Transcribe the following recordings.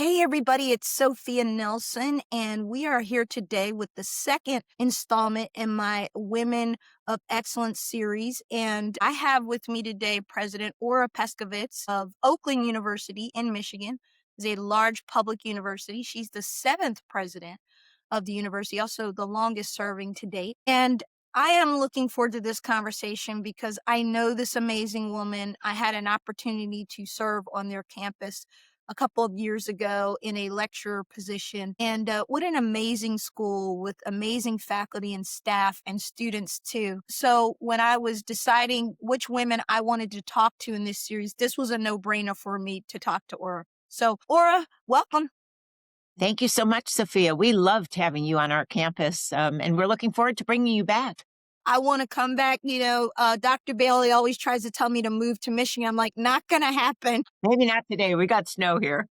Hey, everybody, it's Sophia Nelson, and we are here today with the second installment in my Women of Excellence series. And I have with me today President Ora Pescovitz of Oakland University in Michigan. It's a large public university. She's the seventh president of the university, also the longest serving to date. And I am looking forward to this conversation because I know this amazing woman. I had an opportunity to serve on their campus a couple of years ago in a lecturer position. And what an amazing school with amazing faculty and staff and students too. So when I was deciding which women I wanted to talk to in this series, this was a no-brainer for me to talk to Ora. So Ora, welcome. Thank you so much, Sophia. We loved having you on our campus, and we're looking forward to bringing you back. I want to come back. Dr. Bailey always tries to tell me to move to Michigan. I'm like, not going to happen. Maybe not today. We got snow here.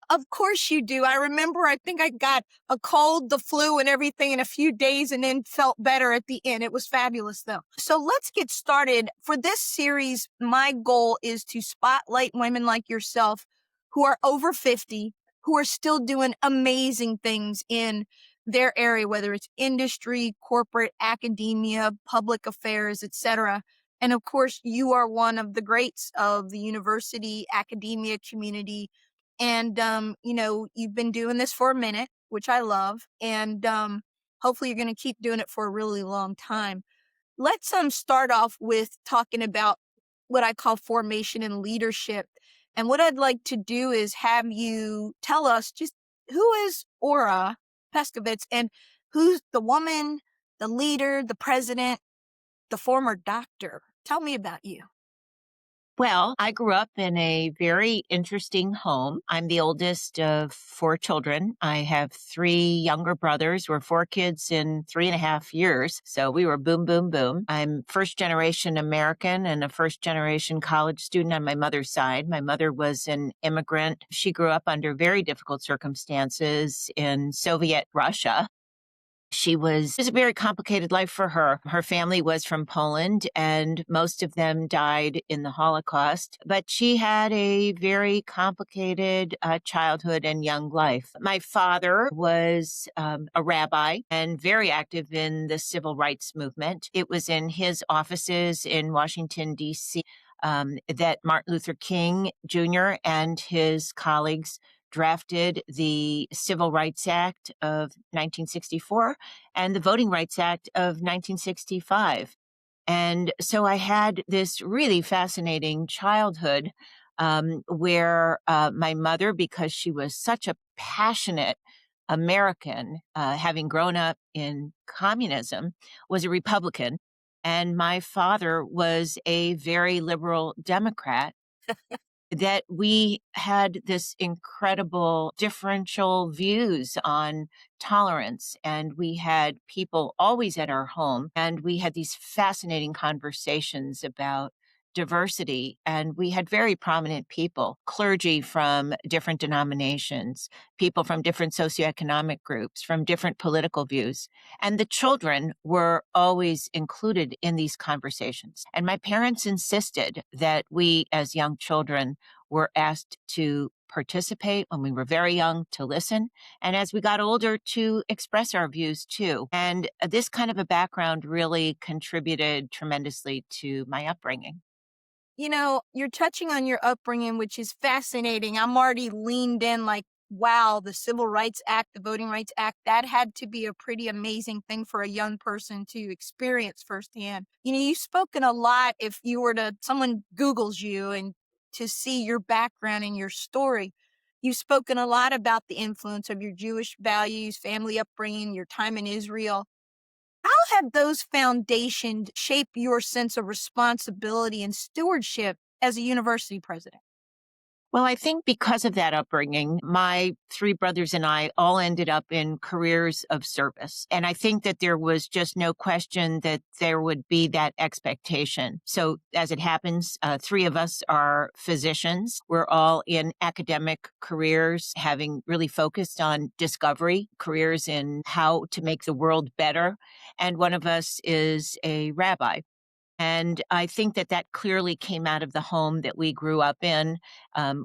Of course you do. I remember, I think I got a cold, the flu and everything in a few days and then felt better at the end. It was fabulous though. So let's get started. For this series, my goal is to spotlight women like yourself who are over 50, who are still doing amazing things in their area, whether it's industry, corporate, academia, public affairs, etc. And of course, you are one of the greats of the university, academia community. And, you've been doing this for a minute, which I love. And hopefully you're going to keep doing it for a really long time. Let's start off with talking about what I call formation and leadership. And what I'd like to do is have you tell us just who is Ora Pescovitz and who's the woman, the leader, the president, the former doctor. Tell me about you. Well, I grew up in a very interesting home. I'm the oldest of four children. I have three younger brothers. We're four kids in 3.5 years. So we were boom, boom, boom. I'm first generation American and a first generation college student on my mother's side. My mother was an immigrant. She grew up under very difficult circumstances in Soviet Russia. It was a very complicated life for her. Her family was from Poland and most of them died in the Holocaust, but she had a very complicated childhood and young life. My father was a rabbi and very active in the civil rights movement. It was in his offices in Washington, D.C. That Martin Luther King Jr. and his colleagues drafted the Civil Rights Act of 1964 and the Voting Rights Act of 1965. And so I had this really fascinating childhood where my mother, because she was such a passionate American, having grown up in communism, was a Republican. And my father was a very liberal Democrat that we had this incredible differential views on tolerance. And we had people always at our home. And we had these fascinating conversations about diversity. And we had very prominent people, clergy from different denominations, people from different socioeconomic groups, from different political views. And the children were always included in these conversations. And my parents insisted that we, as young children, were asked to participate when we were very young, to listen, and as we got older, to express our views too. And this kind of a background really contributed tremendously to my upbringing. You're touching on your upbringing, which is fascinating. I'm already leaned in like, wow, the Civil Rights Act, the Voting Rights Act, that had to be a pretty amazing thing for a young person to experience firsthand. You've spoken a lot if someone Googles you and to see your background and your story. You've spoken a lot about the influence of your Jewish values, family upbringing, your time in Israel. How have those foundations shaped your sense of responsibility and stewardship as a university president? Well, I think because of that upbringing, my three brothers and I all ended up in careers of service. And I think that there was just no question that there would be that expectation. So as it happens, three of us are physicians. We're all in academic careers, having really focused on discovery, careers in how to make the world better. And one of us is a rabbi. And I think that that clearly came out of the home that we grew up in,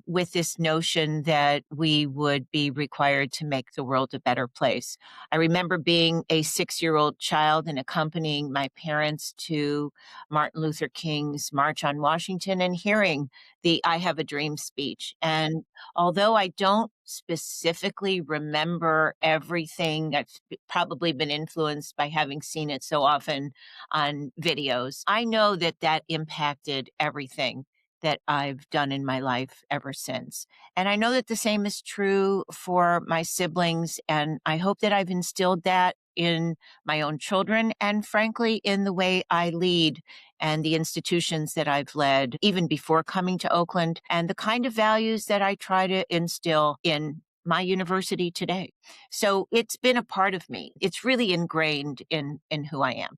with this notion that we would be required to make the world a better place. I remember being a 6-year-old child and accompanying my parents to Martin Luther King's March on Washington and hearing the I Have a Dream speech. And although I don't specifically remember everything, I've probably been influenced by having seen it so often on videos. I know that that impacted everything that I've done in my life ever since. And I know that the same is true for my siblings. And I hope that I've instilled that in my own children and, frankly, in the way I lead and the institutions that I've led, even before coming to Oakland, and the kind of values that I try to instill in my university today. So it's been a part of me. It's really ingrained in who I am.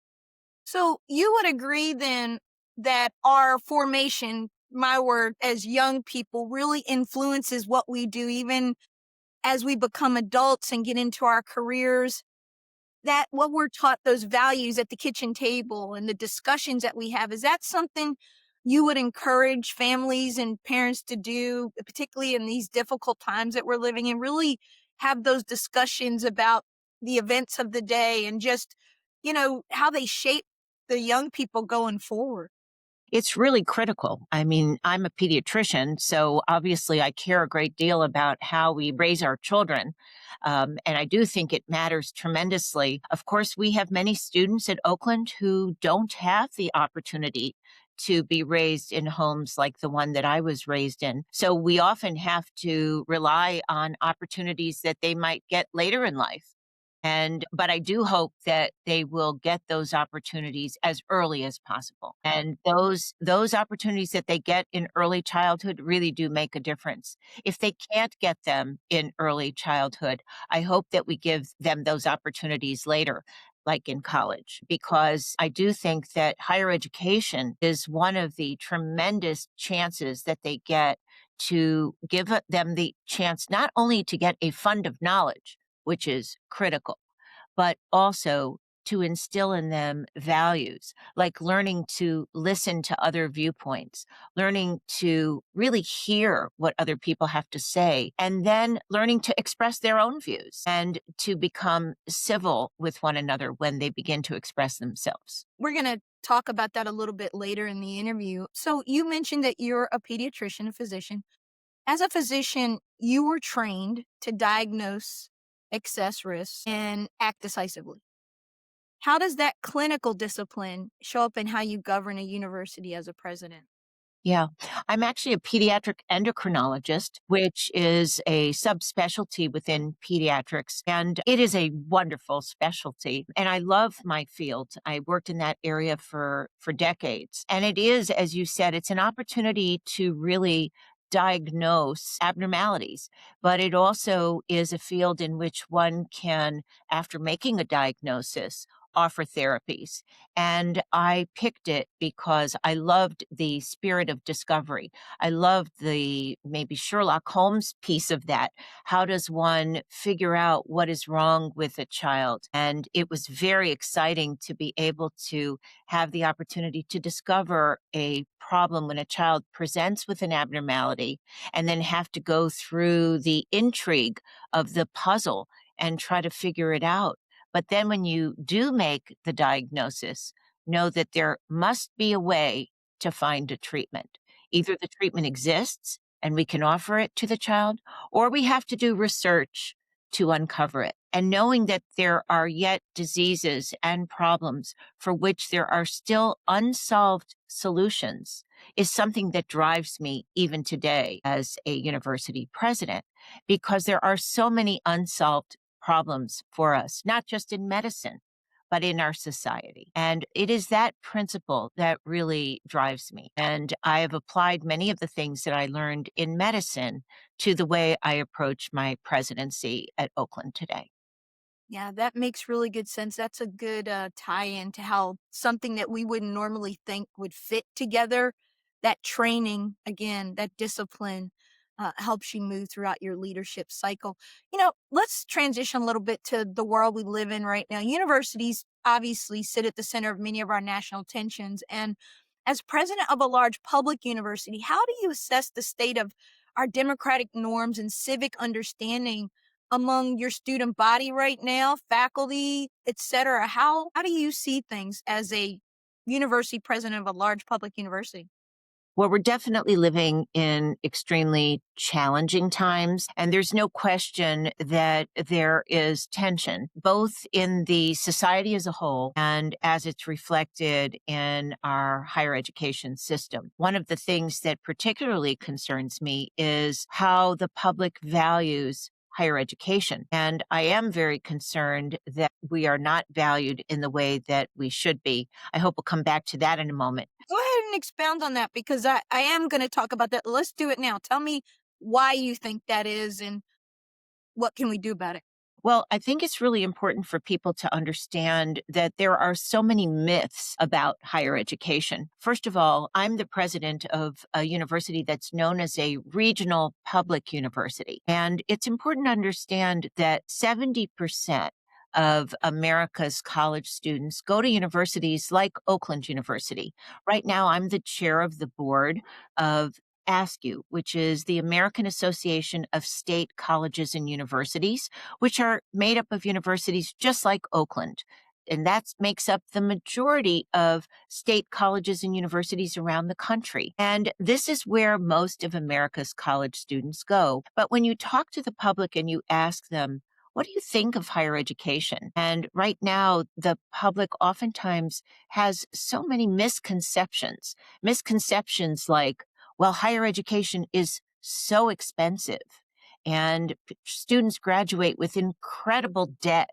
So you would agree then that our formation, my word, as young people really influences what we do, even as we become adults and get into our careers, that what we're taught, those values at the kitchen table and the discussions that we have, is that something you would encourage families and parents to do, particularly in these difficult times that we're living in, really have those discussions about the events of the day and just, how they shape the young people going forward? It's really critical. I mean, I'm a pediatrician, so obviously I care a great deal about how we raise our children. And I do think it matters tremendously. Of course, we have many students at Oakland who don't have the opportunity to be raised in homes like the one that I was raised in. So we often have to rely on opportunities that they might get later in life. But I do hope that they will get those opportunities as early as possible. And those opportunities that they get in early childhood really do make a difference. If they can't get them in early childhood, I hope that we give them those opportunities later, like in college, because I do think that higher education is one of the tremendous chances that they get to give them the chance not only to get a fund of knowledge, which is critical, but also to instill in them values like learning to listen to other viewpoints, learning to really hear what other people have to say, and then learning to express their own views and to become civil with one another when they begin to express themselves. We're going to talk about that a little bit later in the interview. So you mentioned that you're a pediatrician, a physician. As a physician, you were trained to diagnose excess risks and act decisively. How does that clinical discipline show up in how you govern a university as a president? Yeah, I'm actually a pediatric endocrinologist, which is a subspecialty within pediatrics. And it is a wonderful specialty. And I love my field. I worked in that area for decades. And it is, as you said, it's an opportunity to really diagnose abnormalities. But it also is a field in which one can, after making a diagnosis, offer therapies. And I picked it because I loved the spirit of discovery. I loved the maybe Sherlock Holmes piece of that. How does one figure out what is wrong with a child? And it was very exciting to be able to have the opportunity to discover a problem when a child presents with an abnormality and then have to go through the intrigue of the puzzle and try to figure it out. But then when you do make the diagnosis, know that there must be a way to find a treatment. Either the treatment exists and we can offer it to the child, or we have to do research to uncover it. And knowing that there are yet diseases and problems for which there are still unsolved solutions is something that drives me even today as a university president, because there are so many unsolved problems for us, not just in medicine, but in our society. And it is that principle that really drives me. And I have applied many of the things that I learned in medicine to the way I approach my presidency at Oakland today. Yeah, that makes really good sense. That's a good tie-in to how something that we wouldn't normally think would fit together. That training, again, that discipline. helps you move throughout your leadership cycle. Let's transition a little bit to the world we live in right now. Universities obviously sit at the center of many of our national tensions. And as president of a large public university, how do you assess the state of our democratic norms and civic understanding among your student body right now, faculty, et cetera? How do you see things as a university president of a large public university? Well, we're definitely living in extremely challenging times, and there's no question that there is tension, both in the society as a whole and as it's reflected in our higher education system. One of the things that particularly concerns me is how the public values higher education. And I am very concerned that we are not valued in the way that we should be. I hope we'll come back to that in a moment. Go ahead and expound on that because I am going to talk about that. Let's do it now. Tell me why you think that is and what can we do about it? Well, I think it's really important for people to understand that there are so many myths about higher education. First of all, I'm the president of a university that's known as a regional public university. And it's important to understand that 70% of America's college students go to universities like Oakland University. Right now, I'm the chair of the board of ASCU, which is the American Association of State Colleges and Universities, which are made up of universities just like Oakland. And that makes up the majority of state colleges and universities around the country. And this is where most of America's college students go. But when you talk to the public and you ask them, what do you think of higher education? And right now, the public oftentimes has so many misconceptions. Misconceptions like, well, higher education is so expensive and students graduate with incredible debt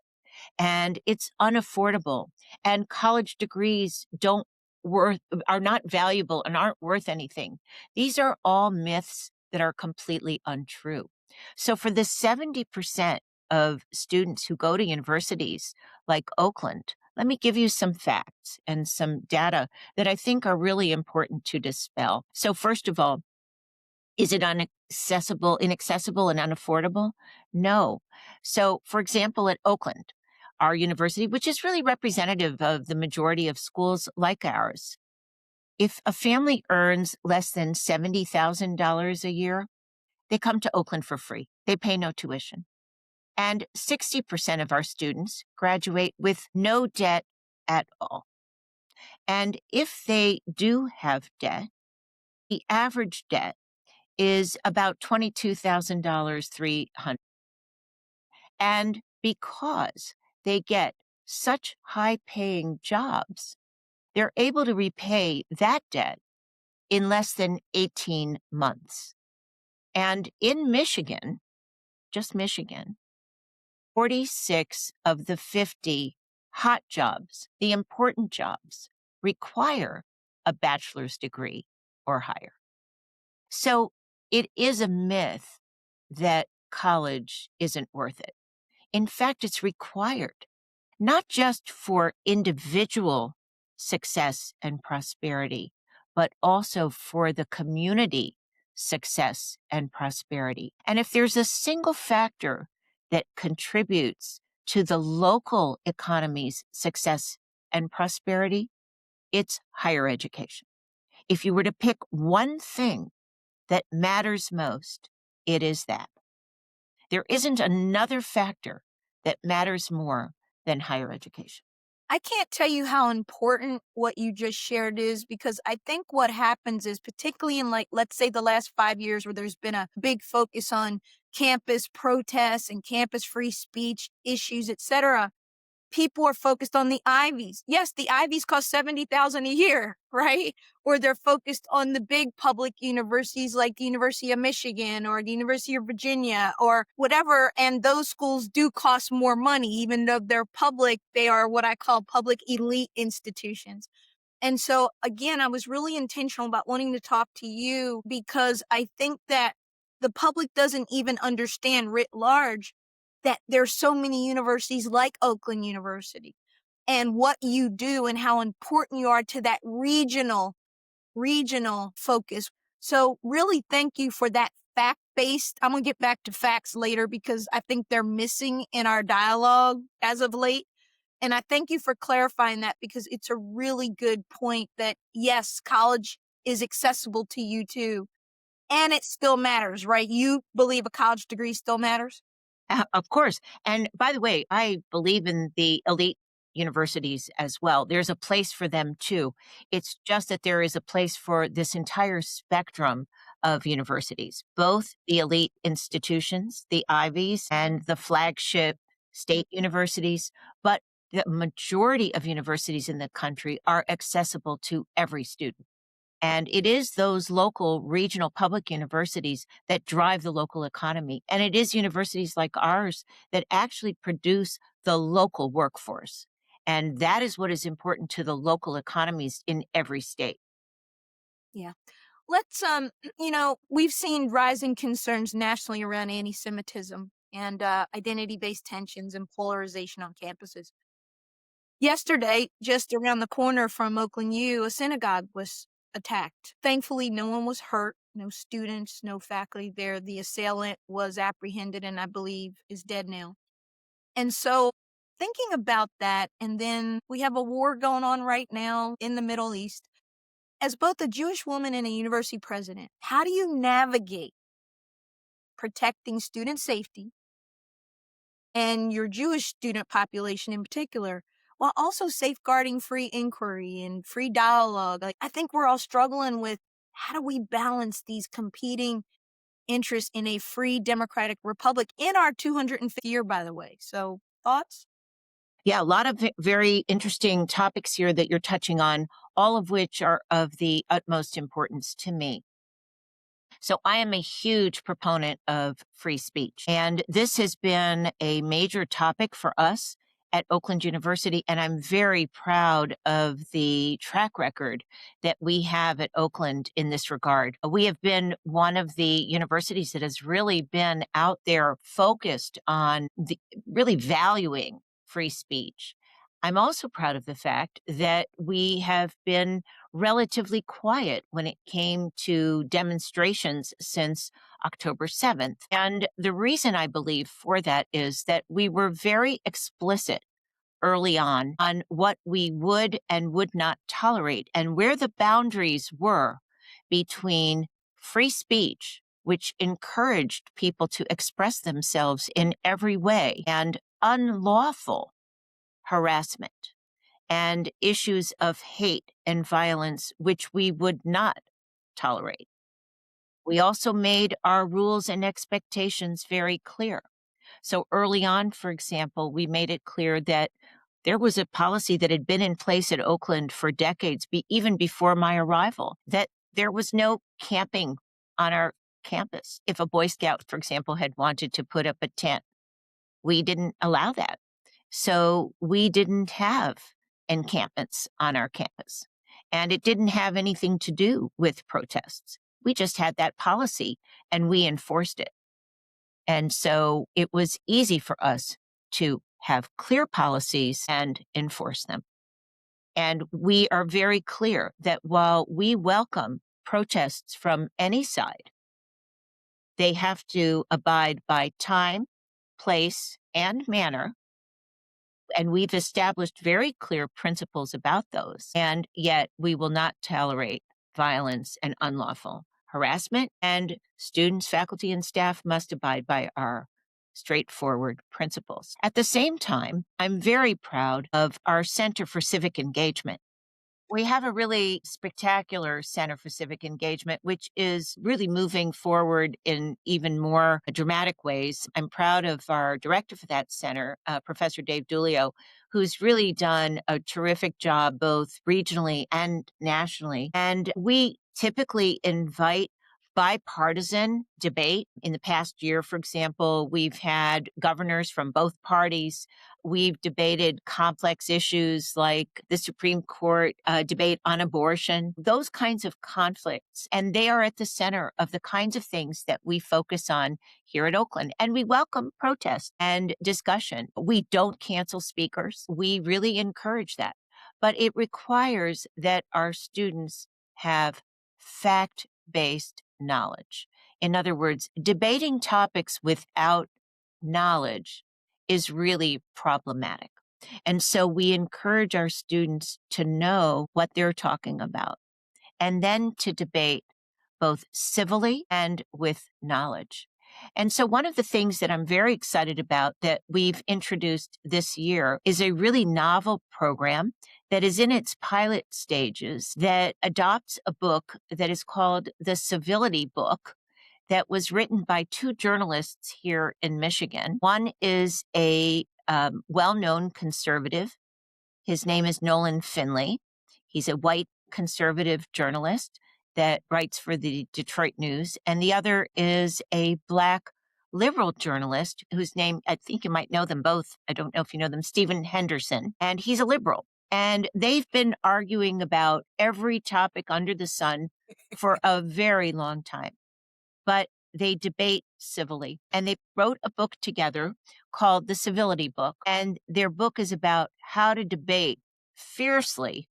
and it's unaffordable and college degrees don't worth are not valuable and aren't worth anything. These are all myths that are completely untrue. So for the 70% of students who go to universities like Oakland, let me give you some facts and some data that I think are really important to dispel. So first of all, is it inaccessible and unaffordable? No. So, for example, at Oakland, our university, which is really representative of the majority of schools like ours, if a family earns less than $70,000 a year, they come to Oakland for free. They pay no tuition. And 60% of our students graduate with no debt at all. And if they do have debt, the average debt is about $22,000, 300. And because they get such high paying jobs, they're able to repay that debt in less than 18 months. And in Michigan, just Michigan, 46 of the 50 hot jobs, the important jobs, require a bachelor's degree or higher. So it is a myth that college isn't worth it. In fact, it's required, not just for individual success and prosperity, but also for the community success and prosperity. And if there's a single factor that contributes to the local economy's success and prosperity, it's higher education. If you were to pick one thing that matters most, it is that. There isn't another factor that matters more than higher education. I can't tell you how important what you just shared is because I think what happens is, particularly in, like, let's say the last 5 years where there's been a big focus on campus protests and campus free speech issues, et cetera, people are focused on the Ivies. Yes, the Ivies cost $70,000 a year, right? Or they're focused on the big public universities like the University of Michigan or the University of Virginia or whatever. And those schools do cost more money, even though they're public. They are what I call public elite institutions. And so, again, I was really intentional about wanting to talk to you because I think that the public doesn't even understand writ large that there's so many universities like Oakland University and what you do and how important you are to that regional focus. So really thank you for that fact-based. I'm going to get back to facts later because I think they're missing in our dialogue as of late. And I thank you for clarifying that because it's a really good point that yes, college is accessible to you too. And it still matters, right? You believe a college degree still matters? Of course. And by the way, I believe in the elite universities as well. There's a place for them too. It's just that there is a place for this entire spectrum of universities, both the elite institutions, the Ivies, and the flagship state universities. But the majority of universities in the country are accessible to every student. And it is those local regional public universities that drive the local economy. And it is universities like ours that actually produce the local workforce. And that is what is important to the local economies in every state. Yeah. Let's we've seen rising concerns nationally around anti-Semitism and identity-based tensions and polarization on campuses. Yesterday, just around the corner from Oakland U, a synagogue was attacked. Thankfully, no one was hurt, no students, no faculty there. The assailant was apprehended and I believe is dead now. And so, thinking about that, and then we have a war going on right now in the Middle East. As both a Jewish woman and a university president, how do you navigate protecting student safety and your Jewish student population in particular, while also safeguarding free inquiry and free dialogue? Like, I think we're all struggling with how do we balance these competing interests in a free democratic republic in our 250th year, by the way. So, thoughts? Yeah, a lot of very interesting topics here that you're touching on, all of which are of the utmost importance to me. So I am a huge proponent of free speech. And this has been a major topic for us at Oakland University. And I'm very proud of the track record that we have at Oakland in this regard. We have been one of the universities that has really been out there focused on really valuing free speech. I'm also proud of the fact that we have been relatively quiet when it came to demonstrations since October 7th. And the reason I believe for that is that we were very explicit early on what we would and would not tolerate and where the boundaries were between free speech, which encouraged people to express themselves in every way, and unlawful harassment and issues of hate and violence, which we would not tolerate. We also made our rules and expectations very clear. So early on, for example, we made it clear that there was a policy that had been in place at Oakland for decades, even before my arrival, that there was no camping on our campus. If a Boy Scout, for example, had wanted to put up a tent, we didn't allow that. So we didn't have encampments on our campus. And it didn't have anything to do with protests. We just had that policy and we enforced it. And so it was easy for us to have clear policies and enforce them. And we are very clear that while we welcome protests from any side, they have to abide by time, place, and manner, and we've established very clear principles about those. And yet we will not tolerate violence and unlawful harassment. And students, faculty, and staff must abide by our straightforward principles. At the same time, I'm very proud of our Center for Civic Engagement. We have a really spectacular Center for Civic Engagement, which is really moving forward in even more dramatic ways. I'm proud of our director for that center, Professor Dave Dulio, who's really done a terrific job both regionally and nationally. And we typically invite bipartisan debate. In the past year, for example, we've had governors from both parties. We've debated complex issues like the Supreme Court debate on abortion, those kinds of conflicts. And they are at the center of the kinds of things that we focus on here at Oakland. And we welcome protest and discussion. We don't cancel speakers. We really encourage that. But it requires that our students have fact-based knowledge. In other words, debating topics without knowledge is really problematic. And so we encourage our students to know what they're talking about and then to debate both civilly and with knowledge. And so, one of the things that I'm very excited about that we've introduced this year is a really novel program that is in its pilot stages that adopts a book that is called the Civility Book that was written by two journalists here in Michigan. One is a well known conservative. His name is Nolan Finley. He's a white conservative journalist that writes for the Detroit News. And the other is a Black liberal journalist whose name, I think you might know them both. I don't know if you know them, Stephen Henderson. And he's a liberal. And they've been arguing about every topic under the sun for a very long time. But they debate civilly. And they wrote a book together called The Civility Book. And their book is about how to debate fiercely,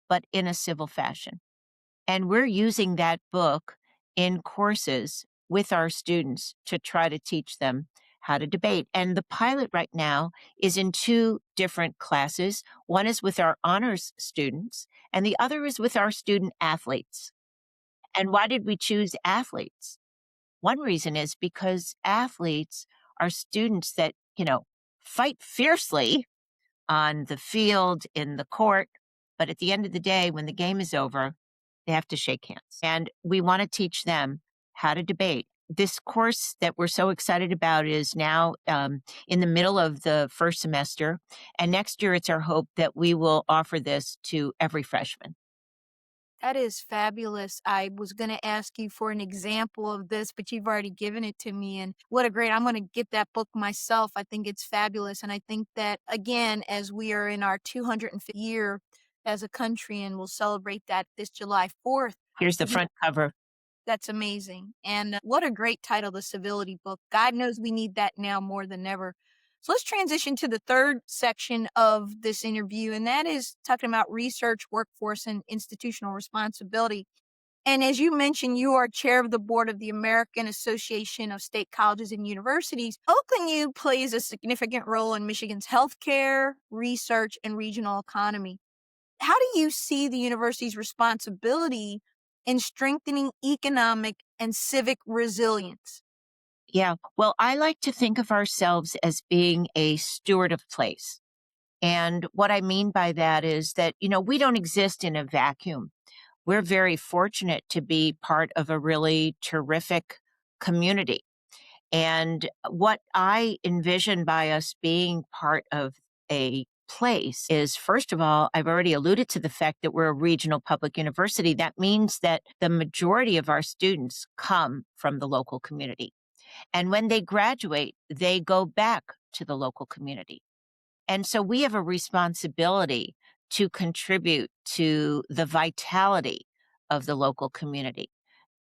but in a civil fashion. And we're using that book in courses with our students to try to teach them how to debate. And the pilot right now is in two different classes. One is with our honors students, and the other is with our student athletes. And why did we choose athletes? One reason is because athletes are students that, fight fiercely on the field, in the court, but at the end of the day, when the game is over, they have to shake hands. And we want to teach them how to debate. This course that we're so excited about is now in the middle of the first semester. And next year, it's our hope that we will offer this to every freshman. That is fabulous. I was going to ask you for an example of this, but you've already given it to me. And what a great, I'm going to get that book myself. I think it's fabulous. And I think that, again, as we are in our 205th year as a country, and we'll celebrate that this July 4th. Here's the front cover. That's amazing. And what a great title, The Civility Book. God knows we need that now more than ever. So let's transition to the third section of this interview, and that is talking about research, workforce, and institutional responsibility. And as you mentioned, you are chair of the board of the American Association of State Colleges and Universities. Oakland U plays a significant role in Michigan's healthcare, research, and regional economy. How do you see the university's responsibility in strengthening economic and civic resilience? Yeah. Well, I like to think of ourselves as being a steward of place. And what I mean by that is that, we don't exist in a vacuum. We're very fortunate to be part of a really terrific community. And what I envision by us being part of a place is, first of all, I've already alluded to the fact that we're a regional public university. That means that the majority of our students come from the local community. And when they graduate, they go back to the local community. And so we have a responsibility to contribute to the vitality of the local community,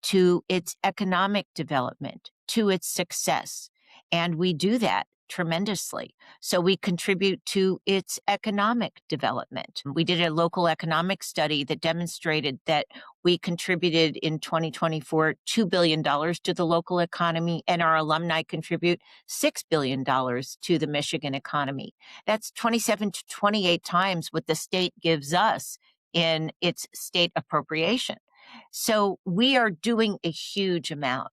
to its economic development, to its success. And we do that tremendously. So we contribute to its economic development. We did a local economic study that demonstrated that we contributed in 2024 $2 billion to the local economy, and our alumni contribute $6 billion to the Michigan economy. That's 27 to 28 times what the state gives us in its state appropriation. So we are doing a huge amount.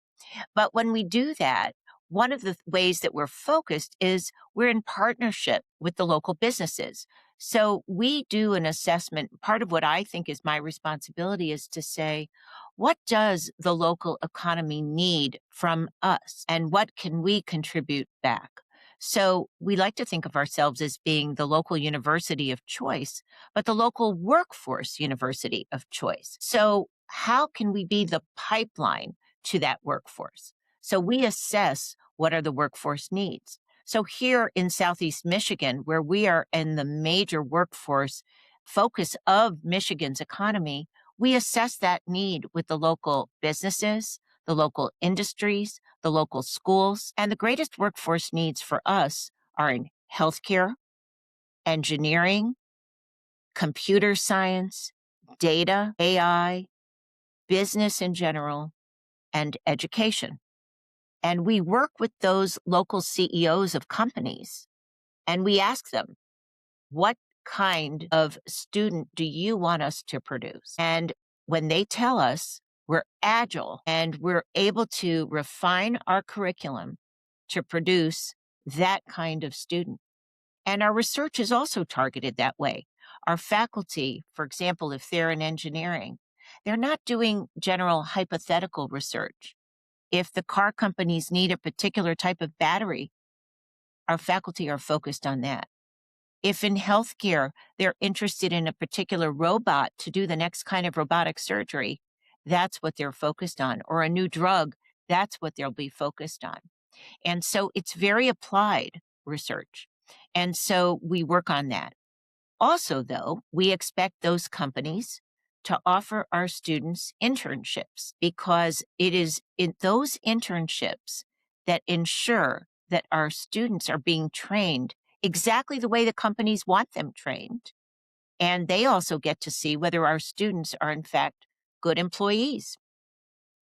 But when we do that, one of the ways that we're focused is we're in partnership with the local businesses. So we do an assessment. Part of what I think is my responsibility is to say, what does the local economy need from us? And what can we contribute back? So we like to think of ourselves as being the local university of choice, but the local workforce university of choice. So how can we be the pipeline to that workforce? So we assess what are the workforce needs. So here in Southeast Michigan, where we are in the major workforce focus of Michigan's economy, we assess that need with the local businesses, the local industries, the local schools. And the greatest workforce needs for us are in healthcare, engineering, computer science, data, AI, business in general, and education. And we work with those local CEOs of companies and we ask them, what kind of student do you want us to produce? And when they tell us, we're agile and we're able to refine our curriculum to produce that kind of student. And our research is also targeted that way. Our faculty, for example, if they're in engineering, they're not doing general hypothetical research. If the car companies need a particular type of battery, our faculty are focused on that. If in healthcare, they're interested in a particular robot to do the next kind of robotic surgery, that's what they're focused on. Or a new drug, that's what they'll be focused on. And so it's very applied research. And so we work on that. Also, though, we expect those companies to offer our students internships because it is in those internships that ensure that our students are being trained exactly the way the companies want them trained. And they also get to see whether our students are, in fact, good employees.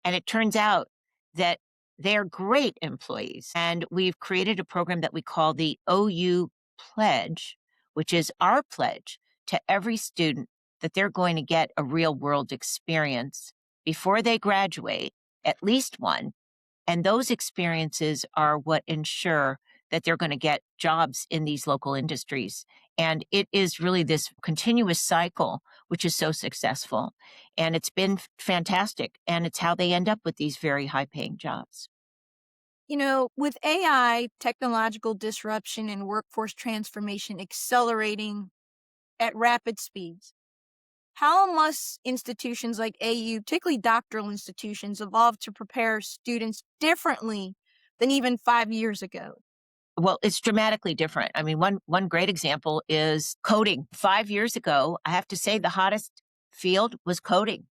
And it turns out that they're great employees. And we've created a program that we call the OU Pledge, which is our pledge to every student that they're going to get a real world experience before they graduate, at least one. And those experiences are what ensure that they're going to get jobs in these local industries. And it is really this continuous cycle, which is so successful. And it's been fantastic. And it's how they end up with these very high paying jobs. You know, with AI, technological disruption and workforce transformation accelerating at rapid speeds, how must institutions like AU, particularly doctoral institutions, evolve to prepare students differently than even 5 years ago? Well, it's dramatically different. I mean, one great example is coding. 5 years ago, I have to say the hottest field was coding.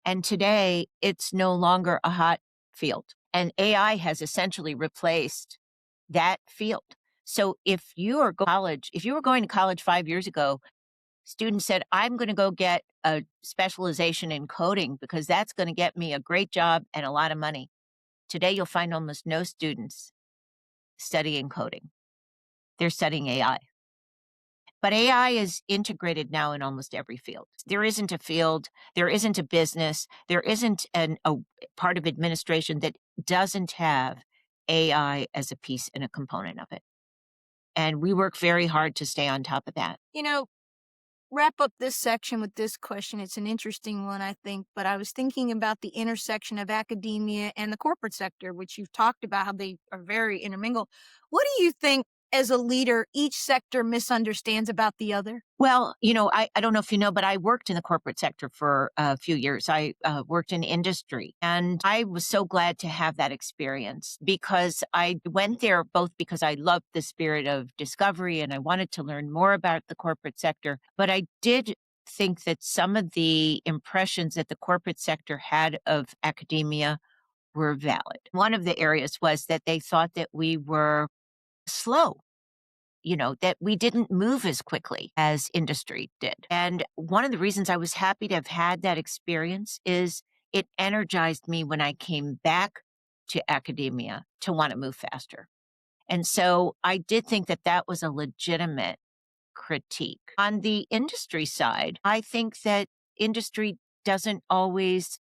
And today it's no longer a hot field. And AI has essentially replaced that field. So if you are college, if you were going to college 5 years ago, students said, I'm going to go get a specialization in coding because that's going to get me a great job and a lot of money. Today you'll find almost no students studying coding. They're studying AI. But AI is integrated now in almost every field. There isn't a field, there isn't a business, there isn't a part of administration that doesn't have AI as a piece and a component of it. And we work very hard to stay on top of that. You know, wrap up this section with this question. It's an interesting one, I think, but I was thinking about the intersection of academia and the corporate sector, which you've talked about how they are very intermingled. What do you think, as a leader, each sector misunderstands about the other? Well, I don't know if you know, but I worked in the corporate sector for a few years. I worked in industry and I was so glad to have that experience because I went there both because I loved the spirit of discovery and I wanted to learn more about the corporate sector. But I did think that some of the impressions that the corporate sector had of academia were valid. One of the areas was that they thought that we were slow, that we didn't move as quickly as industry did. And one of the reasons I was happy to have had that experience is it energized me when I came back to academia to want to move faster. And so I did think that that was a legitimate critique. On the industry side, I think that industry doesn't always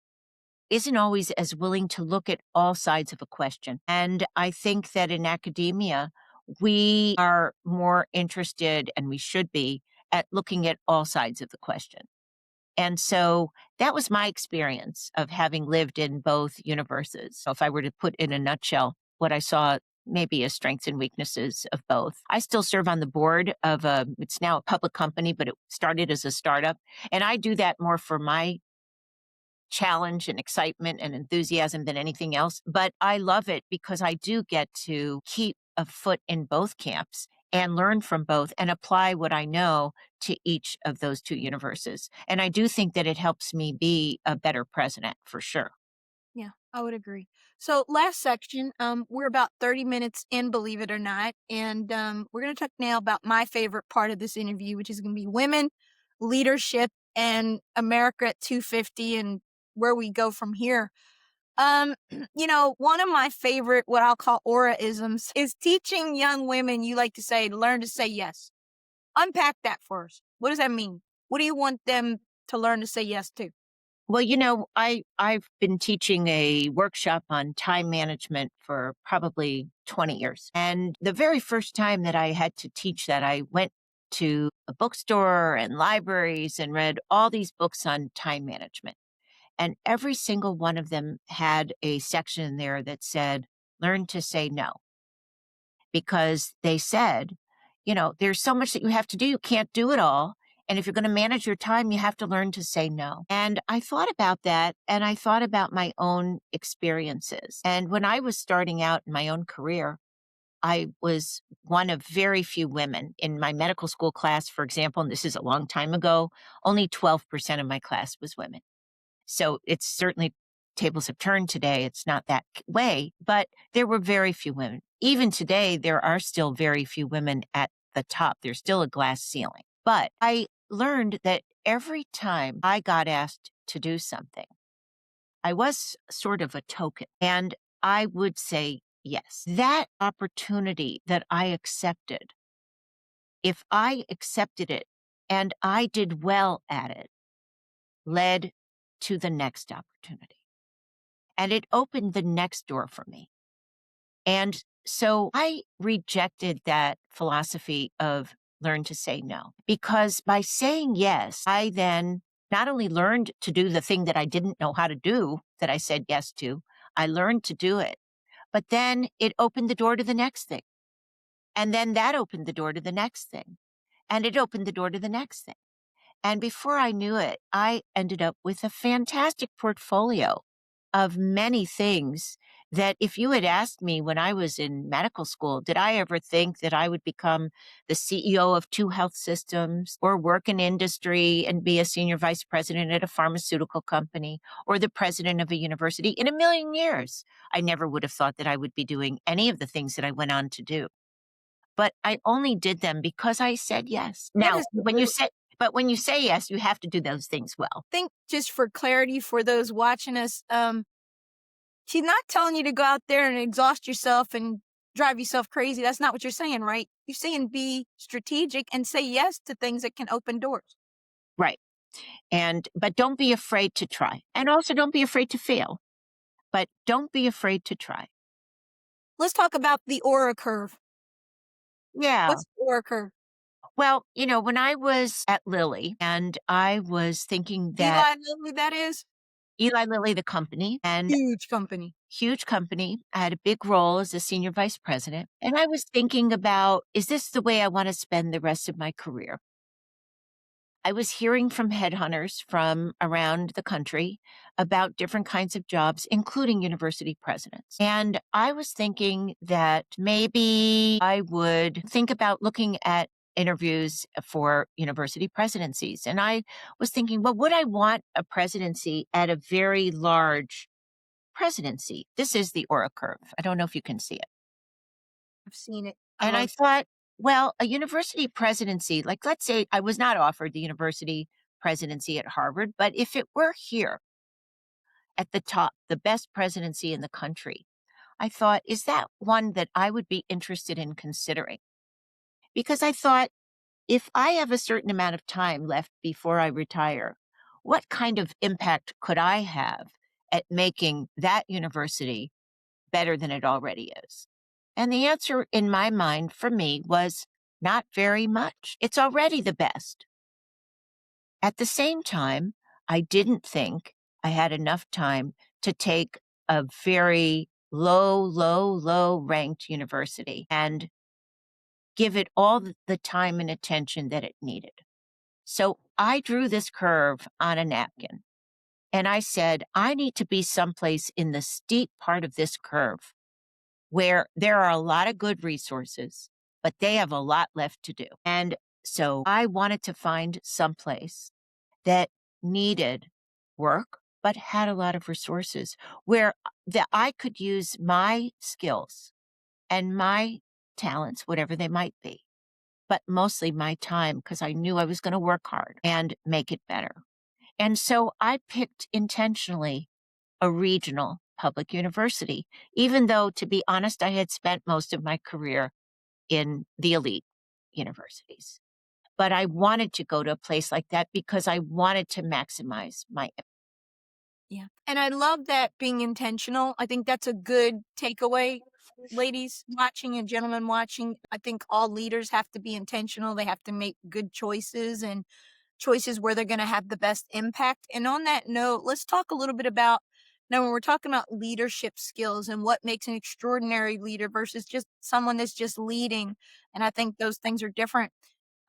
isn't always as willing to look at all sides of a question. And I think that in academia, we are more interested, and we should be, at looking at all sides of the question. And so that was my experience of having lived in both universes. So if I were to put in a nutshell what I saw maybe as strengths and weaknesses of both. I still serve on the board of it's now a public company, but it started as a startup. And I do that more for my challenge and excitement and enthusiasm than anything else. But I love it because I do get to keep a foot in both camps and learn from both and apply what I know to each of those two universes. And I do think that it helps me be a better president for sure. Yeah, I would agree. So last section, we're about 30 minutes in, believe it or not. And we're going to talk now about my favorite part of this interview, which is going to be women, leadership, and America at 250 and where we go from here. One of my favorite, what I'll call aura-isms, is teaching young women, you like to say, learn to say yes. Unpack that for us. What does that mean? What do you want them to learn to say yes to? Well, I've been teaching a workshop on time management for probably 20 years. And the very first time that I had to teach that, I went to a bookstore and libraries and read all these books on time management. And every single one of them had a section in there that said, learn to say no, because they said, there's so much that you have to do. You can't do it all. And if you're going to manage your time, you have to learn to say no. And I thought about that, and I thought about my own experiences. And when I was starting out in my own career, I was one of very few women in my medical school class, for example, and this is a long time ago, only 12% of my class was women. So it's certainly tables have turned today. It's not that way, but there were very few women. Even today, there are still very few women at the top. There's still a glass ceiling. But I learned that every time I got asked to do something, I was sort of a token and I would say yes. That opportunity that I accepted, if I accepted it and I did well at it, led to the next opportunity. And it opened the next door for me. And so I rejected that philosophy of learn to say no, because by saying yes, I then not only learned to do the thing that I didn't know how to do that I said yes to, I learned to do it, but then it opened the door to the next thing. And then that opened the door to the next thing. And it opened the door to the next thing. And before I knew it, I ended up with a fantastic portfolio of many things that if you had asked me when I was in medical school, did I ever think that I would become the CEO of two health systems or work in industry and be a senior vice president at a pharmaceutical company or the president of a university? In a million years, I never would have thought that I would be doing any of the things that I went on to do. But I only did them because I said yes. That Now, is when you say yes, you have to do those things well. think just for clarity for those watching us, she's not telling you to go out there and exhaust yourself and drive yourself crazy. That's not what you're saying, right? You're saying be strategic and say yes to things that can open doors. Right. But don't be afraid to try. And also don't be afraid to fail. But don't be afraid to try. Let's talk about the aura curve. Yeah. What's the aura curve? Well, when I was at Lilly and I was thinking that Eli Lilly, that is Eli Lilly, the company, and huge company. huge company. I had a big role as a senior vice president. And I was thinking about, is this the way I want to spend the rest of my career? I was hearing from headhunters from around the country about different kinds of jobs, including university presidents. And I was thinking that maybe I would think about looking at interviews for university presidencies. And I was thinking, well, would I want a presidency at a very large presidency? This is the Aura curve. I don't know if you can see it. I've seen it. And I thought, well, a university presidency, like let's say I was not offered the university presidency at Harvard, but if it were here at the top, the best presidency in the country, I thought, is that one that I would be interested in considering? Because I thought, if I have a certain amount of time left before I retire, what kind of impact could I have at making that university better than it already is? And the answer in my mind for me was not very much. It's already the best. At the same time, I didn't think I had enough time to take a very low ranked university and give it all the time and attention that it needed. So I drew this curve on a napkin and I said, I need to be someplace in the steep part of this curve where there are a lot of good resources, but they have a lot left to do. And so I wanted to find someplace that needed work, but had a lot of resources where that I could use my skills and my talents, whatever they might be, but mostly my time because I knew I was going to work hard and make it better. And so I picked intentionally a regional public university, even though, to be honest, I had spent most of my career in the elite universities. But I wanted to go to a place like that because I wanted to maximize my. Yeah. And I love that being intentional. I think that's a good takeaway, ladies watching and gentlemen watching. I think all leaders have to be intentional. They have to make good choices and choices where they're going to have the best impact. And on that note, let's talk a little bit about now when we're talking about leadership skills and what makes an extraordinary leader versus just someone that's just leading. And I think those things are different.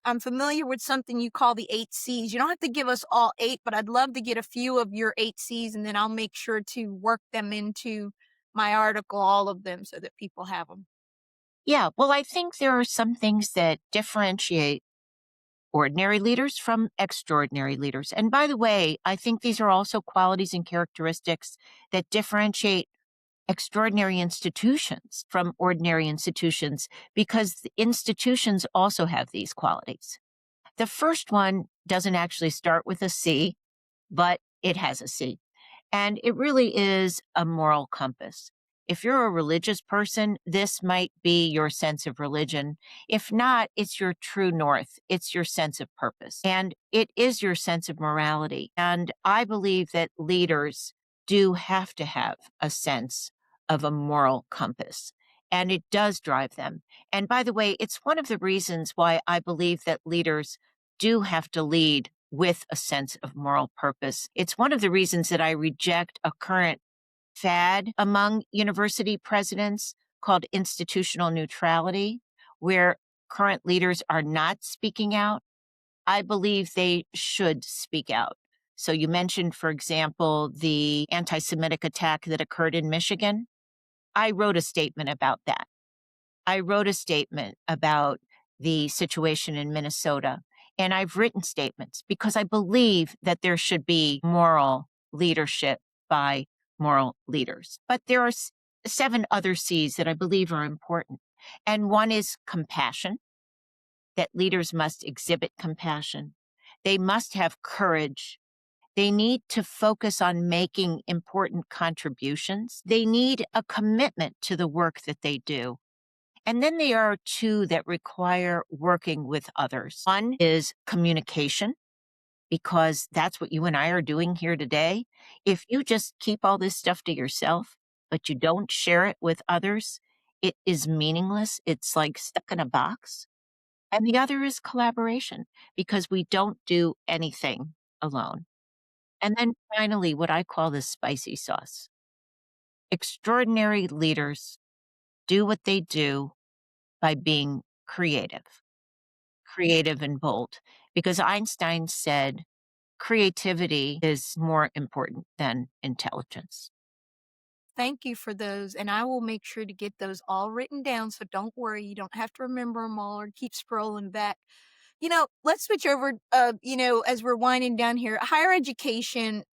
I'm familiar with something you call the 8 C's. You don't have to give us all 8, but I'd love to get a few of your 8 C's, and then I'll make sure to work them into my article, all of them, so that people have them. Yeah, well, I think there are some things that differentiate ordinary leaders from extraordinary leaders. And by the way, I think these are also qualities and characteristics that differentiate extraordinary institutions from ordinary institutions because the institutions also have these qualities. The first one doesn't actually start with a C, but it has a C. And it really is a moral compass. If you're a religious person, this might be your sense of religion. If not, it's your true north. It's your sense of purpose. And it is your sense of morality. And I believe that leaders do have to have a sense of a moral compass. And it does drive them. And by the way, it's one of the reasons why I believe that leaders do have to lead with a sense of moral purpose. It's one of the reasons that I reject a current fad among university presidents called institutional neutrality, where current leaders are not speaking out. I believe they should speak out. So you mentioned, for example, the anti Semitic attack that occurred in Michigan. I wrote a statement about that. I wrote a statement about the situation in Minnesota. And I've written statements because I believe that there should be moral leadership by moral leaders. But there are 7 other C's that I believe are important. And one is compassion, that leaders must exhibit compassion. They must have courage. They need to focus on making important contributions. They need a commitment to the work that they do. And then there are 2 that require working with others. One is communication, because that's what you and I are doing here today. If you just keep all this stuff to yourself, but you don't share it with others, it is meaningless. It's like stuck in a box. And the other is collaboration, because we don't do anything alone. And then finally, what I call the spicy sauce. Extraordinary leaders do what they do by being creative and bold. Because Einstein said creativity is more important than intelligence. Thank you for those, and I will make sure to get those all written down, so don't worry, you don't have to remember them all or keep scrolling back. Let's switch over, as we're winding down here. Higher education,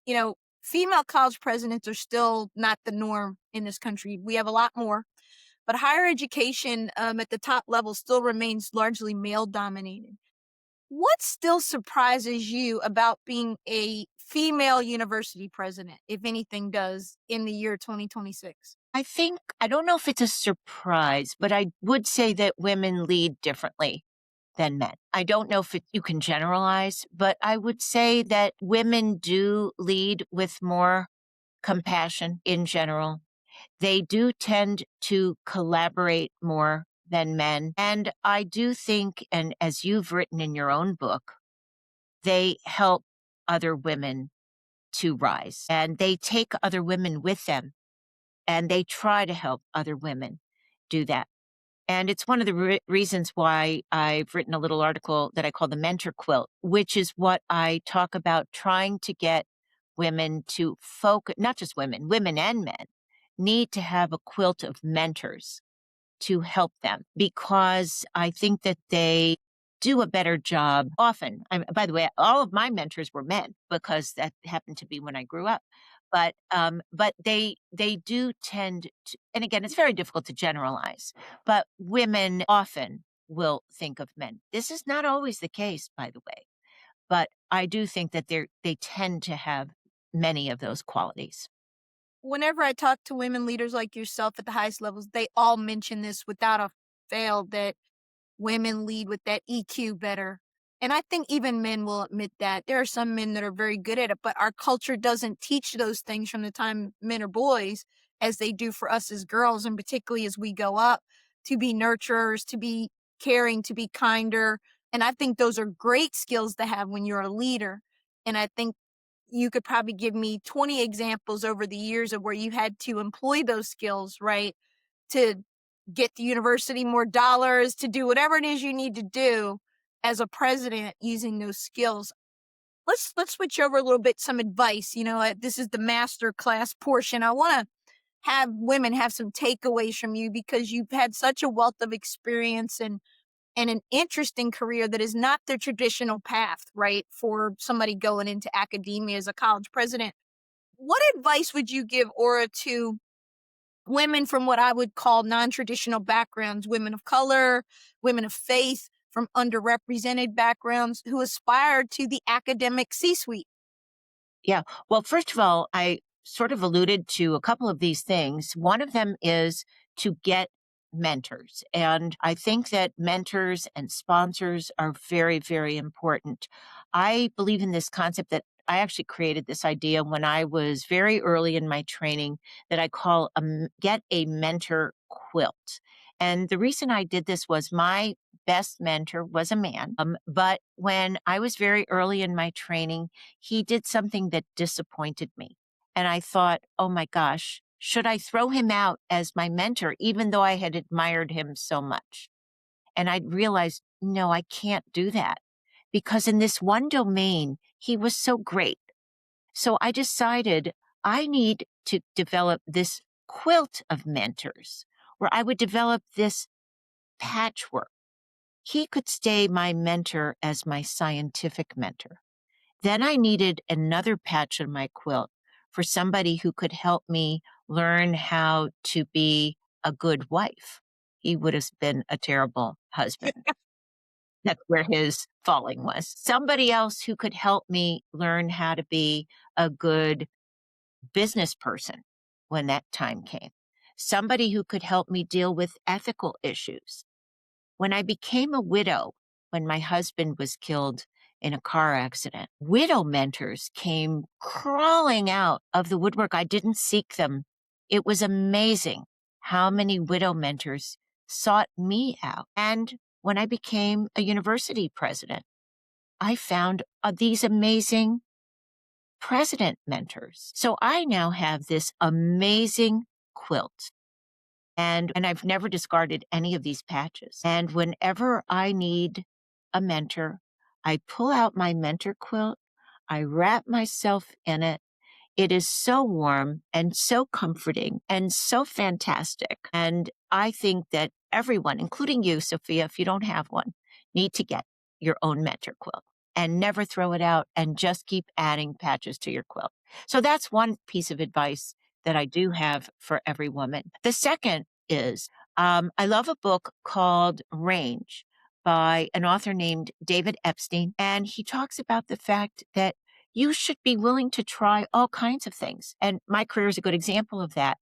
female college presidents are still not the norm in this country. We have a lot more, but higher education at the top level still remains largely male dominated. What still surprises you about being a female university president, if anything does, in the year 2026? I don't know if it's a surprise, but I would say that women lead differently than men. I don't know if you can generalize, but I would say that women do lead with more compassion in general. They do tend to collaborate more than men. And I do think, and as you've written in your own book, they help other women to rise and they take other women with them and they try to help other women do that. And it's one of the reasons why I've written a little article that I call the mentor quilt, which is what I talk about trying to get women to focus, not just women and men need to have a quilt of mentors to help them because I think that they do a better job often. By the way, all of my mentors were men because that happened to be when I grew up. But they do tend to, and again, it's very difficult to generalize. But women often will think of men. This is not always the case, by the way. But I do think that they tend to have many of those qualities. Whenever I talk to women leaders like yourself at the highest levels, they all mention this without a fail, that women lead with that EQ better. And I think even men will admit that. There are some men that are very good at it, but our culture doesn't teach those things from the time men are boys as they do for us as girls, and particularly as we go up, to be nurturers, to be caring, to be kinder. And I think those are great skills to have when you're a leader. And I think you could probably give me 20 examples over the years of where you had to employ those skills, right? To get the university more dollars, to do whatever it is you need to do as a president using those skills. Let's switch over a little bit, some advice. This is the master class portion. I want to have women have some takeaways from you because you've had such a wealth of experience and an interesting career that is not the traditional path, right? For somebody going into academia as a college president. What advice would you give, Ora, to women from what I would call non-traditional backgrounds, women of color, women of faith, from underrepresented backgrounds who aspire to the academic C-suite? Yeah. Well, first of all, I sort of alluded to a couple of these things. One of them is to get mentors. And I think that mentors and sponsors are very, very important. I believe in this concept that I actually created this idea when I was very early in my training that I call get a mentor quilt. And the reason I did this was my best mentor was a man. But when I was very early in my training, he did something that disappointed me. And I thought, oh my gosh, should I throw him out as my mentor, even though I had admired him so much? And I realized, no, I can't do that because in this one domain, he was so great. So I decided I need to develop this quilt of mentors where I would develop this patchwork. He could stay my mentor as my scientific mentor. Then I needed another patch on my quilt for somebody who could help me learn how to be a good wife. He would have been a terrible husband. That's where his falling was. Somebody else who could help me learn how to be a good business person when that time came. Somebody who could help me deal with ethical issues. When I became a widow, when my husband was killed in a car accident, widow mentors came crawling out of the woodwork. I didn't seek them. It was amazing how many widow mentors sought me out. And when I became a university president, I found these amazing president mentors. So I now have this amazing quilt and I've never discarded any of these patches. And whenever I need a mentor, I pull out my mentor quilt, I wrap myself in it. It is so warm and so comforting and so fantastic. And I think that everyone, including you, Sophia, if you don't have one, need to get your own mentor quilt and never throw it out and just keep adding patches to your quilt. So that's one piece of advice that I do have for every woman. The second is I love a book called Range by an author named David Epstein. And he talks about the fact that you should be willing to try all kinds of things. And my career is a good example of that.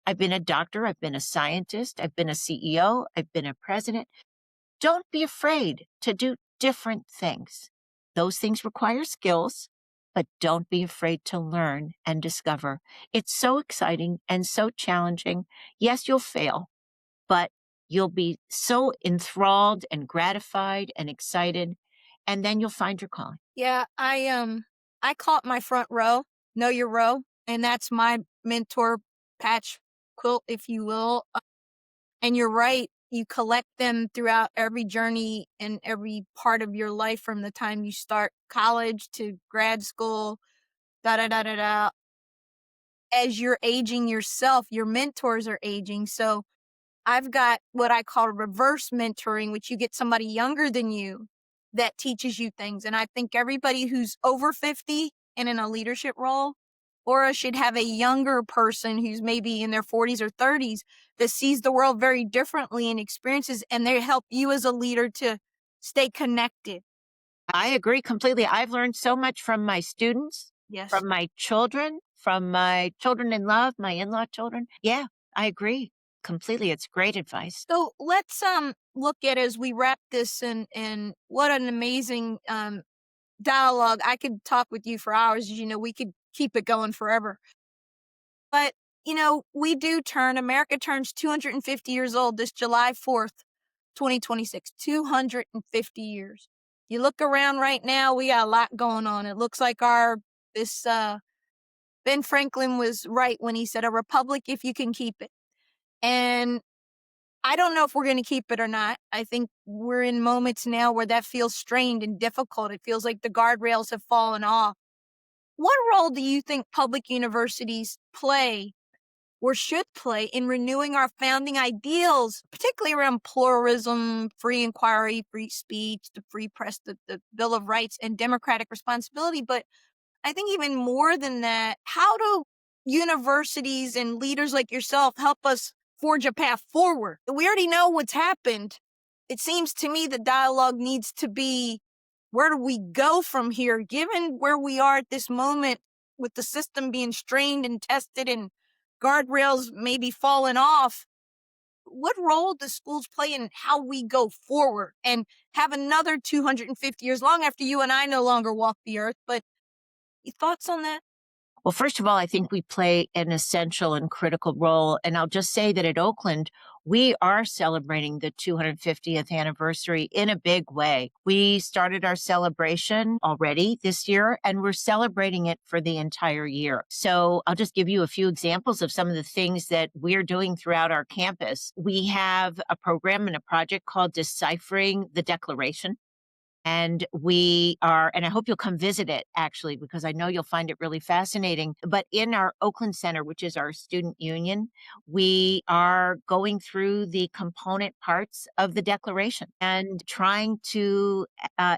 I've been a doctor, I've been a scientist, I've been a CEO, I've been a president. Don't be afraid to do different things. Those things require skills, but don't be afraid to learn and discover. It's so exciting and so challenging. Yes, you'll fail, but you'll be so enthralled and gratified and excited, and then you'll find your calling. Yeah, I caught my front row, know your row, and that's my mentor patch quilt, if you will. And you're right, you collect them throughout every journey and every part of your life from the time you start college to grad school, da da da da da. As you're aging yourself, your mentors are aging. So I've got what I call reverse mentoring, which you get somebody younger than you that teaches you things. And I think everybody who's over 50 and in a leadership role, Aura should have a younger person who's maybe in their 40s or 30s that sees the world very differently and experiences, and they help you as a leader to stay connected. I agree completely. I've learned so much from my students, Yes. from my children, from my children in love, my in-law children. Yeah, I agree completely. It's great advice. So let's look at as we wrap this, and what an amazing dialogue. I could talk with you for hours. We could keep it going forever. But we do America turns 250 years old this July 4th, 2026. 250 years. You look around right now, we got a lot going on. It looks like this Ben Franklin was right when he said a republic if you can keep it. And I don't know if we're going to keep it or not. I think we're in moments now where that feels strained and difficult. It feels like the guardrails have fallen off. What role do you think public universities play or should play in renewing our founding ideals, particularly around pluralism, free inquiry, free speech, the free press, the Bill of Rights, and democratic responsibility? But I think even more than that, how do universities and leaders like yourself help us forge a path forward? We already know what's happened. It seems to me the dialogue needs to be, where do we go from here, given where we are at this moment with the system being strained and tested and guardrails maybe falling off? What role do schools play in how we go forward and have another 250 years, long after you and I no longer walk the earth? But your thoughts on that? Well, first of all, I think we play an essential and critical role. And I'll just say that at Oakland, we are celebrating the 250th anniversary in a big way. We started our celebration already this year, and we're celebrating it for the entire year. So I'll just give you a few examples of some of the things that we're doing throughout our campus. We have a program and a project called Deciphering the Declaration. And and I hope you'll come visit it actually, because I know you'll find it really fascinating. But in our Oakland Center, which is our student union, we are going through the component parts of the Declaration and trying to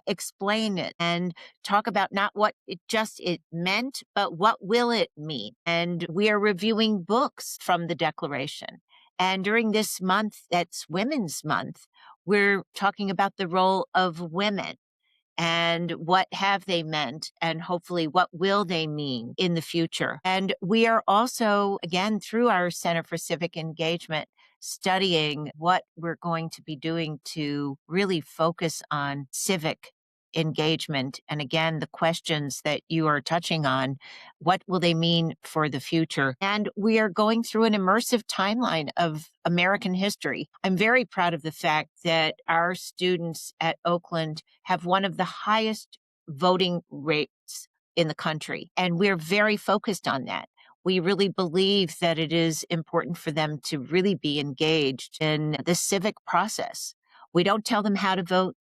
explain it and talk about not what it meant, but what will it mean. And we are reviewing books from the Declaration. And during this month, that's Women's Month, we're talking about the role of women and what have they meant and hopefully what will they mean in the future. And we are also, again, through our Center for Civic Engagement, studying what we're going to be doing to really focus on civic engagement. And again, the questions that you are touching on, what will they mean for the future? And we are going through an immersive timeline of American history. I'm very proud of the fact that our students at Oakland have one of the highest voting rates in the country. And we're very focused on that. We really believe that it is important for them to really be engaged in the civic process. We don't tell them how to vote,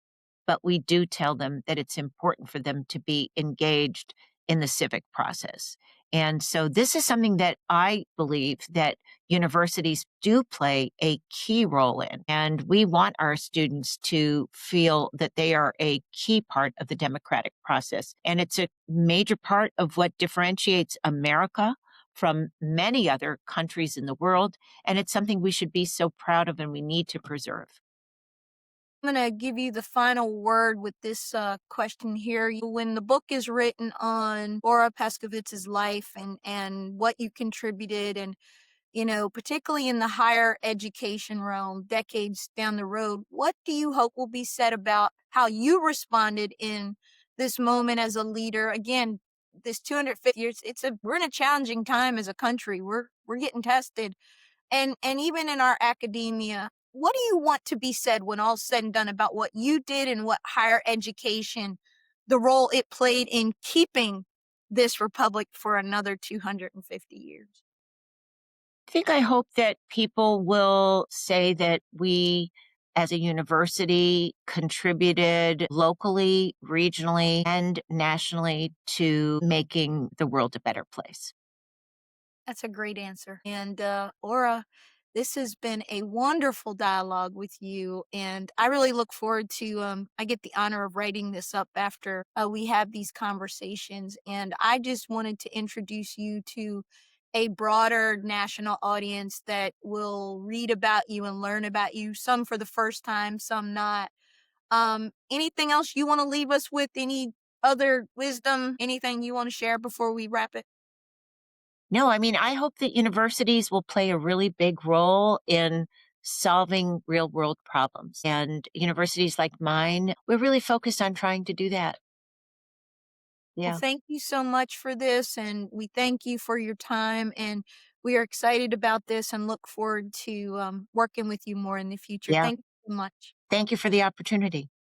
but we do tell them that it's important for them to be engaged in the civic process. And so this is something that I believe that universities do play a key role in. And we want our students to feel that they are a key part of the democratic process. And it's a major part of what differentiates America from many other countries in the world. And it's something we should be so proud of and we need to preserve. I'm going to give you the final word with this question here. When the book is written on Ora Pescovitz's life and what you contributed, and, particularly in the higher education realm, decades down the road, what do you hope will be said about how you responded in this moment as a leader? Again, this 250 years, we're in a challenging time as a country. We're getting tested. And even in our academia, what do you want to be said when all's said and done about what you did and what higher education, the role it played in keeping this republic for another 250 years? I hope that people will say that we as a university contributed locally, regionally, and nationally to making the world a better place. That's a great answer. And Aura, this has been a wonderful dialogue with you. And I really look forward to, I get the honor of writing this up after we have these conversations. And I just wanted to introduce you to a broader national audience that will read about you and learn about you, some for the first time, some not. Anything else you want to leave us with? Any other wisdom, anything you want to share before we wrap it? No, I mean, I hope that universities will play a really big role in solving real world problems. And universities like mine, we're really focused on trying to do that. Well, Yeah. thank you so much for this, and we thank you for your time. And we are excited about this and look forward to working with you more in the future. Yeah. Thank you so much. Thank you for the opportunity.